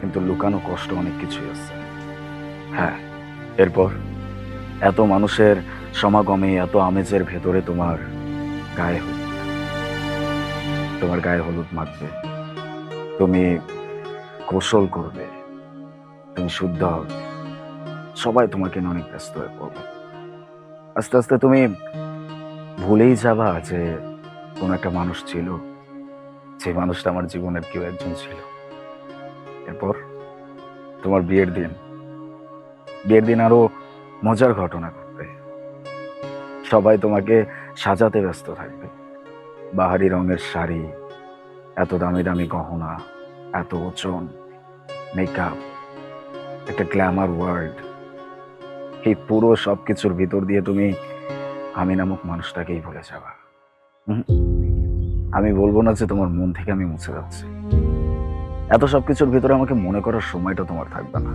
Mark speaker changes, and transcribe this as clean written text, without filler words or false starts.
Speaker 1: কিন্তু লুকানো কষ্ট অনেক কিছুই আছে। হ্যাঁ, এরপর এত মানুষের সমাগমে এত আমেজের ভেতরে গায়ে হলুদ তোমার গায়ে হলুদ মাখবে, তুমি গোসল করবে, তুমি শুদ্ধ হবে, সবাই তোমাকে নিয়ে অনেক ব্যস্ত হয়ে পড়বে। আস্তে আস্তে তুমি ভুলেই যাবা যে কোন একটা মানুষ ছিল, যে মানুষটা আমার জীবনের কেউ একজন ছিল। এরপর তোমার বিয়ের দিন আরো মজার ঘটনা ঘটবে। সবাই তোমাকে সাজাতে ব্যস্ত থাকবে, বাহারি রঙের শাড়ি, এত দামি দামি গহনা, এত ওজন, মেকআপ, একটা গ্ল্যামার ওয়ার্ল্ড। এই পুরো সবকিছুর ভিতর দিয়ে তুমি আমি নামক মানুষটাকেই ভুলে যাবা। হুম, আমি বলবো না যে তোমার মন থেকে আমি মুছে যাচ্ছি, এত সবকিছুর ভিতরে আমাকে মনে করার সময়টা তোমার থাকবে না।